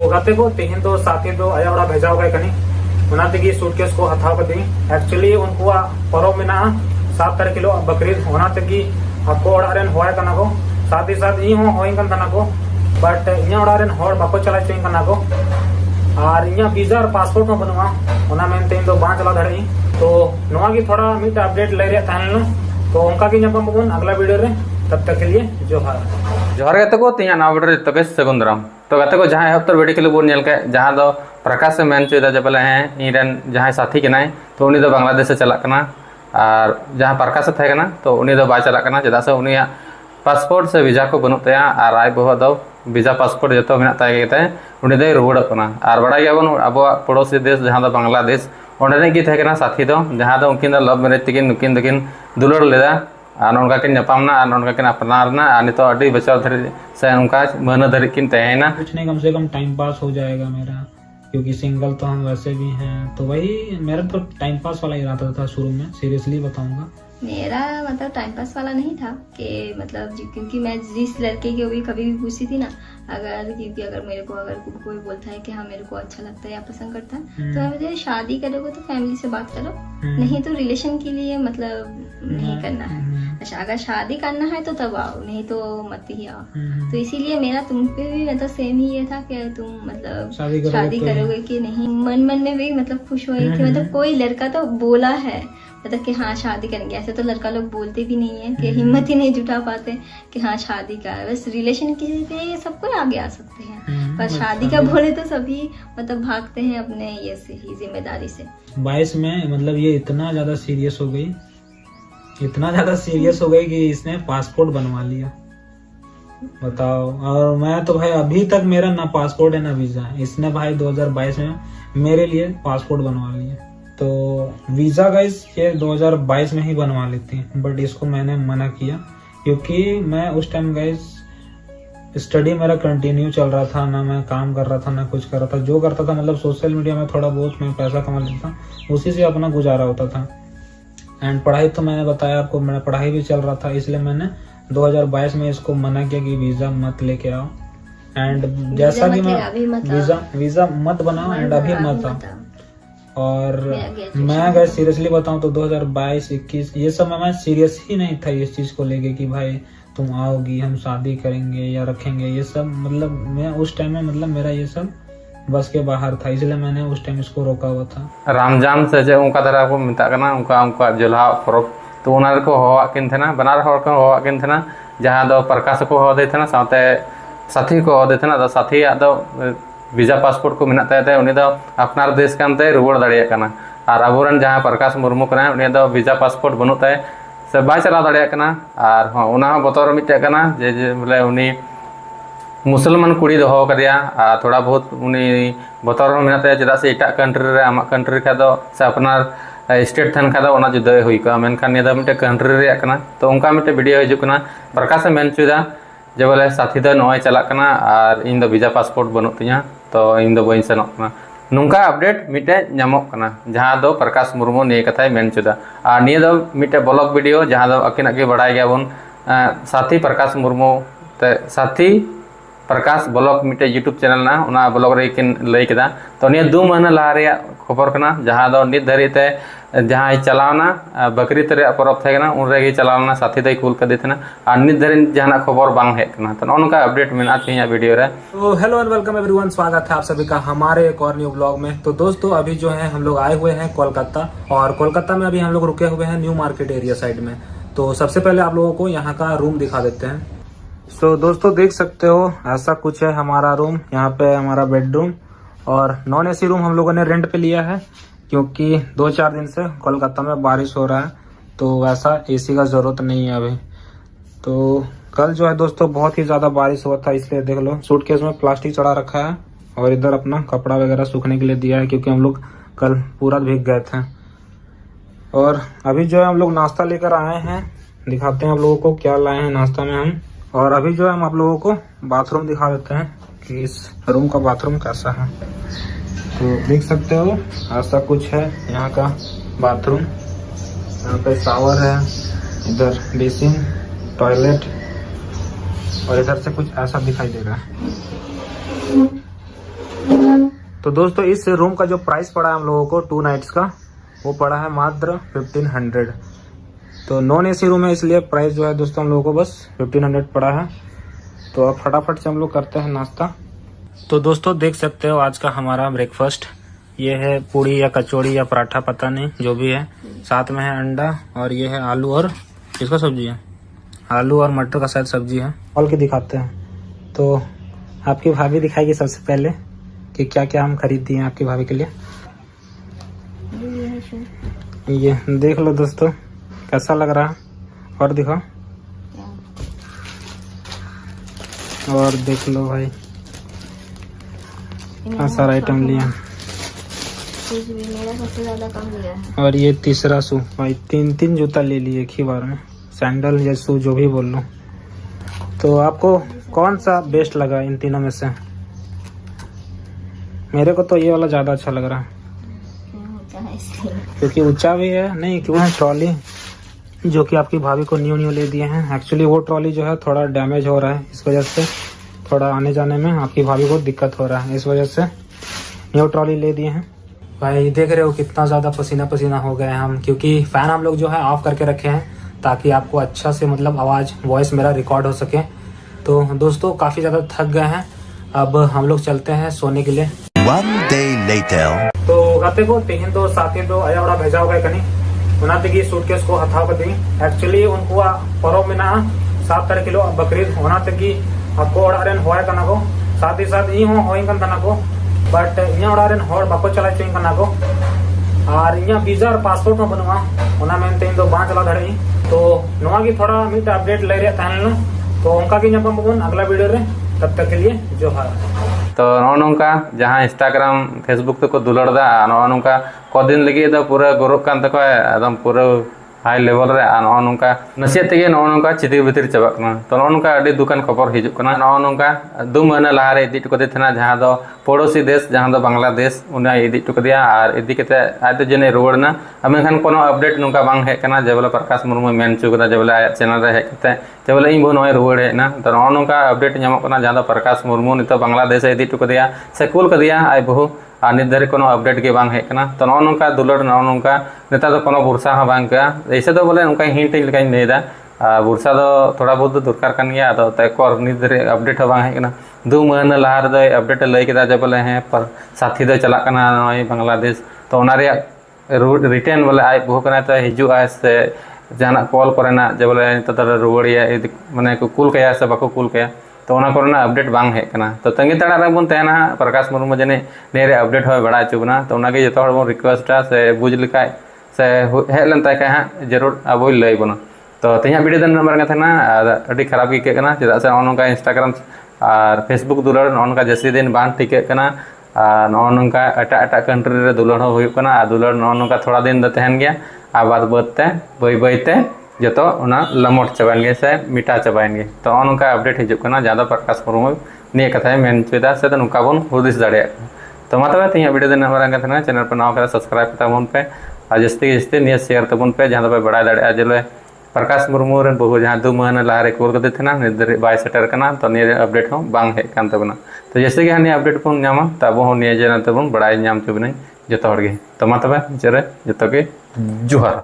गाते को तेहन दो साथी दो आया ओड़ा भेजा गए कनी उना तेगी सूटकेस को हथाव कदी एक्चुअली उनको परब मेना 7 तारीख किलो बकरीद होना तेगी आपको ओड़ा रेन होय कना को साथ ही साथ इ हो होय कन तना को बट इया ओड़ा रेन होड़ बाको चला चोई कना को और इया वीजा और पासपोर्ट में बनवा ओना मेनते इन दो बा चला धड़ी तो नोआ की थोड़ा मिट अपडेट ले रे ताहन तो उनका की ᱧᱟᱯᱟᱢ ᱵᱚᱱ अगला वीडियो रे तब तक के लिए जोहार गते को तीन नवा वीडियो तबे सगुन दाराम तो गते को जहां हफ्तर वीडियो के लिए बोन नेल के जहां दो प्रकाश से मेन चुदा जे बोले हैं इरन जहां साथी के नाय तो उनी दो बांग्लादेश से चला कना और जहां प्रकाश से थे तो उनी दो बा चला कना चदा से उनिया पासपोर्ट से वीजा को बनुत तया और आय बहु दो वीजा पासपोर्ट जो मेना ताय के उनी दो रुवड़ कना और बड़ा गया बन अब पड़ोसी देश जहां दो बांग्लादेश ओंडे की थे कना साथी दो जहां दो उनकिन लव मैरिज तकिन नुकिन दकिन दुलड़ लेदा और उनका किन नपामना और उनका किन अपनारना और नितो अडी बचाव धरी से उनका मन धरी किन तहना कुछ नहीं कम से कम टाइम पास हो जाएगा मेरा क्योंकि सिंगल तो हम वैसे भी हैं तो वही मेरा तो टाइम पास वाला ही रहता था शुरू में सीरियसली बताऊंगा मेरा मतलब टाइम पास वाला नहीं था कि मतलब क्योंकि मैं जिस लड़के की भी कभी भी पूछती थी ना क्योंकि अगर मेरे को अगर कोई बोलता है कि हाँ मेरे को अच्छा लगता है या पसंद करता है तो मुझे शादी करोगे तो फैमिली से बात करो नहीं तो रिलेशन के लिए मतलब नहीं करना है। अच्छा अगर शादी करना है तो तब आओ नहीं तो मत ही आओ। तो इसीलिए मेरा तुम पे भी मतलब सेम ही ये था कि तुम मतलब शादी करोगे कि नहीं। मन में भी मतलब खुश हुई कि मतलब कोई लड़का तो बोला है मतलब कि हाँ शादी करेंगे। ऐसे तो लड़का लोग बोलते भी नहीं है कि हिम्मत ही नहीं जुटा पाते कि हाँ शादी का बस रिलेशन के लिए सबको आगे आ सकते हैं पर शादी का बोले तो सभी मतलब भागते हैं अपने ये से ही जिम्मेदारी से। 22 में मतलब ये इतना ज्यादा सीरियस हो गई कि इसने पासपोर्ट बनवा लिया बताओ। और मैं तो भाई अभी तक मेरा ना पासपोर्ट है ना वीजा है। इसने भाई 2022 में मेरे लिए पासपोर्ट बनवा लिया। तो वीजा गाइस ये 2022 में ही बनवा लेती है बट इसको मैंने मना किया क्योंकि मैं उस टाइम गाइस स्टडी मेरा कंटिन्यू चल रहा था ना मैं काम कर रहा था ना कुछ कर रहा था। जो करता था मतलब सोशल मीडिया में थोड़ा बहुत मैं पैसा कमा लेता था उसी से अपना गुजारा होता था। एंड पढ़ाई तो मैंने बताया आपको मेरा पढ़ाई भी चल रहा था इसलिए मैंने 2022 में इसको मना किया कि वीजा मत लेके आओ एंड जैसा कि मैं वीजा मत बनाओ एंड अभी मत आओ। और मैं अगर सीरियसली बताऊं तो 2022-21 ये सब मैं सीरियस ही नहीं था इस चीज को लेके कि भाई तुम आओगी हम शादी करेंगे या रखेंगे। ये सब मतलब मैं उस टाइम में मतलब मेरा ये सब बस के बाहर था इसलिए मैंने उस टाइम इसको रोका हुआ था। रामजान से जो उनका धरा को मिता कना उनका जोल्हा परब तो उना को होवा किन थना बनार हर को होवा किन थना जहां दो प्रकाश को हो दे थना साथे साथी को हो दे थना साथी दो वीजा पासपोर्ट को मिना ताय उनी दो अपनार देश कानते रुवड़ दाड़िया कना और अबोरन जहां प्रकाश मुर्मू कना उनी दो वीजा पासपोर्ट बनु ताय से बाय चला दाड़िया कना और हां उना बतौर मिटे कना जे बोले उनी मुसलमान कुड़ी दो करिया थोड़ा बहुत उनी बतौर में मिना ताय चदा से एटा कंट्री रे आमा कंट्री का दो से अपनार स्टेट थन का दो ओना जुदा हुई का मेनखान ने दो मिटे कंट्री रे कना तो उनका मिटे वीडियो हिजु कना प्रकाश से मेन चुदा जे बोले साथी दो नय चला कना और इन दो वीजा पासपोर्ट बनु तिया तो इन दो बइन सेनोक कना नुंका अपडेट मिटे नामोक कना जहां दो प्रकाश मुर्मू ने कथाय मेन चुदा और निये दो मिटे ब्लॉग वीडियो जहां दो अकिना के बड़ाय गया बन साथी प्रकाश मुर्मू ते साथी प्रकाश ब्लॉग मिटे यूट्यूब चैनल ना उना ब्लॉग रे किन लई केदा तो निये 2 महीना लहा रे खबर कना जहां दो नित धरी ते जहां चलावना बकरी तरे परब थे कना उन रेगी चलावना साथी दई कुल कर देथना और नित धरी जहां खबर बांग हे कना तो उनका अपडेट मेना थिया वीडियो रे। तो हेलो एंड वेलकम एवरीवन, स्वागत है आप सभी का हमारे एक और न्यू ब्लॉग में। तो दोस्तों अभी जो है हम लोग आए हुए हैं कोलकाता और कोलकाता में अभी हम लोग रुके हुए हैं न्यू मार्केट एरिया साइड में। तो सबसे पहले आप लोगों को यहाँ का रूम दिखा देते हैं। तो दोस्तों देख सकते हो ऐसा कुछ है हमारा रूम। यहाँ पे हमारा बेडरूम और नॉन एसी रूम हम लोगों ने रेंट पे लिया है क्योंकि 2-4 दिन से कोलकाता में बारिश हो रहा है तो वैसा एसी का जरूरत नहीं है अभी। तो कल जो है दोस्तों बहुत ही ज्यादा बारिश हुआ था इसलिए देख लो सूटकेस में प्लास्टिक चढ़ा रखा है और इधर अपना कपड़ा वगैरह सूखने के लिए दिया है क्योंकि हम लोग कल पूरा भीग गए थे। और अभी जो है हम लोग नाश्ता लेकर आए हैं, दिखाते हैं आप लोगों को क्या लाए हैं नाश्ता में हम। और अभी जो है हम आप लोगों को बाथरूम दिखा देते हैं कि इस रूम का बाथरूम कैसा है। तो देख सकते हो ऐसा कुछ है यहाँ का बाथरूम। यहाँ पे शावर है, इधर बेसिन, टॉयलेट और इधर से कुछ ऐसा दिखाई दे रहा है। तो दोस्तों इस रूम का जो प्राइस पड़ा है हम लोगों को 2 नाइट्स का, वो पड़ा है मात्र 1500। तो नॉन एसी रूम है इसलिए प्राइस जो है दोस्तों हम लोगों को बस 1500 पड़ा है। तो अब फटाफट से हम लोग करते हैं नाश्ता। तो दोस्तों देख सकते हो आज का हमारा ब्रेकफास्ट, ये है पूड़ी या कचौड़ी या पराठा पता नहीं जो भी है, साथ में है अंडा और ये है आलू और किसका सब्जी है, आलू और मटर का शायद सब्जी है। खोल के दिखाते हैं। तो आपकी भाभी दिखाएगी सबसे पहले कि क्या क्या हम खरीद दिए हैं आपकी भाभी के लिए। ये देख लो दोस्तों कैसा लग रहा है, और दिखाओ, और देख लो भाई क्या सारा आइटम लिया। मेरा सबसे ज्यादा कम लिया है। और ये तीसरा शू भाई, 3 जूता ले लिए एक ही बार में, सैंडल या शू जो भी बोल लो। तो आपको कौन सा बेस्ट लगा इन तीनों में से? मेरे को तो ये वाला ज्यादा अच्छा लग रहा है क्योंकि ऊंचा भी है। नहीं क्यों है, ट्रॉली जो कि आपकी भाभी को न्यू ले दिए हैं। एक्चुअली वो ट्रॉली जो है थोड़ा डैमेज हो रहा है, इस वजह से थोड़ा आने जाने में आपकी भाभी को दिक्कत हो रहा है, इस वजह से न्यू ट्रॉली ले दिए हैं। भाई देख रहे हो कितना ज़्यादा पसीना पसीना हो गए हैं हम, क्योंकि फ़ैन हम लोग जो है ऑफ करके रखे हैं ताकि आपको अच्छा से मतलब आवाज़ वॉइस मेरा रिकॉर्ड हो सके। तो दोस्तों काफ़ी ज़्यादा थक गए हैं, अब हम लोग चलते हैं सोने के लिए। One day later. तो गाते को तीन दो साथी दो आया बड़ा भेजा होगा कहीं उन्हें की सूटकेस को हथाव कर दी। एक्चुअली उनको पर्व में 7 तारीख किलो बकरीद होना तक आपको ओड़ा होय कना को, साथ ही साथ इन होई कन तना को, बट इन ओड़ा बाको चला चुई कना को, और इन वीजा और पासपोर्ट में बनवा ओना मेनते इन दो बा चला दड़े। तो नोआ की थोड़ा मिट अपडेट ले रे ताहन, तो उनका की ᱧᱟᱯᱟᱢ बन अगला वीडियो रे, तब तक के लिए जोहार। तो नौका जहाँ इंस्टाग्राम फेसबुक तक दुलड़दा नौका कदिन लगे पूरा गौरव कान तक एकदम पूरा हाई लेवल रे नौका नसीहत तेगे नौका चितिर भितर चाबा। तो नौका दुकान खबर हिजुना नौका 2 महीना लहारे इदी टुकदे थे जहाँ दो पड़ोसी देश जहाँ दो बांग्लादेश उन्हें इदी टुकदिया और इदी कते आज जने रुआड़ना। मेखान कोनो अपडेट नौका बांग हेकना जे बोले प्रकाश मुर्मू मेन चुकदा जे बोले आया चैनल रे हेकते जे बोले इन नॉय रुआड़ हेना। तो नौका अपडेट नामकना जहाँ दो प्रकाश मुर्मू नित बांग्लादेश इदी टुकदिया से कुल कदिया आय बहु और नित धारे कोनो अपडेट के बांग हेकना। तो नौका दुलड़ नौका नेता दो कोनो बुरसा हाँ बांग का ऐसे तो बोले उनका हिंट लेकिन लैदा बुरसा दो थोड़ा बहुत दरकार कान गया। तो तक नित धारे अपडेट बांग हेकना। 2 महीना लहा रे अपडेट लई केदा जे बोले हैं पर साथी दो चला कना नॉय बांग्लादेश। तो रिटर्न बोले आय बहु कना तो हिजुआ से जहां कॉल करना जे बोले नित रुआड़िया माने कुल कया से बाको कुल कया। तो अपडेट बांग हेकना। तो तंगी तड़ा रे बन तहना प्रकाश मुर्मू जने नेरे अपडेट हो बड़ा चुबना। तो उनागे जतो हर बन रिक्वेस्टा से बुझ लिखाय से हेलन तक हाँ जरूर अब लई बना। तो तेहा वीडियो दिन नंबर थे अभी खराब गे चेदा से नौका इंस्टाग्राम और फेसबुक दुलड़ नौका जैसे दिन बांग टिकना नौका एटा कंट्री रे दुलड़ होना दुलड़ नौका थोड़ा दिन दो तहन गया और बाद बदते बई बईते जो लमट चाबान गे से मिटा चाबान गे। तो नौका अपडेट हिजुना जहाँ प्रकाश मुर्मू निये कथा मेन चुदा से नौका बन हुदिस दाड़े। तो मा तबे तेहा वीडियो दिन नंबर चैनल पर नवा सब्सक्राइब तबन पे और जस्ती जस्ती निये शेयर तबन पे जहाँ पे बड़ा दाड़े जे प्रकाश मुर्मू रन बहु जहाँ 2 महीना लहारे कूल करते थे नित बाय सेटर करना। तो निये अपडेट हो बांग हेक कान तबना। तो जैसे कि निये अपडेट बन नामा तो अब निये चैनल तबन बड़ा नाम चुबना जो। तो मा तबे जरे जतो के जोहार।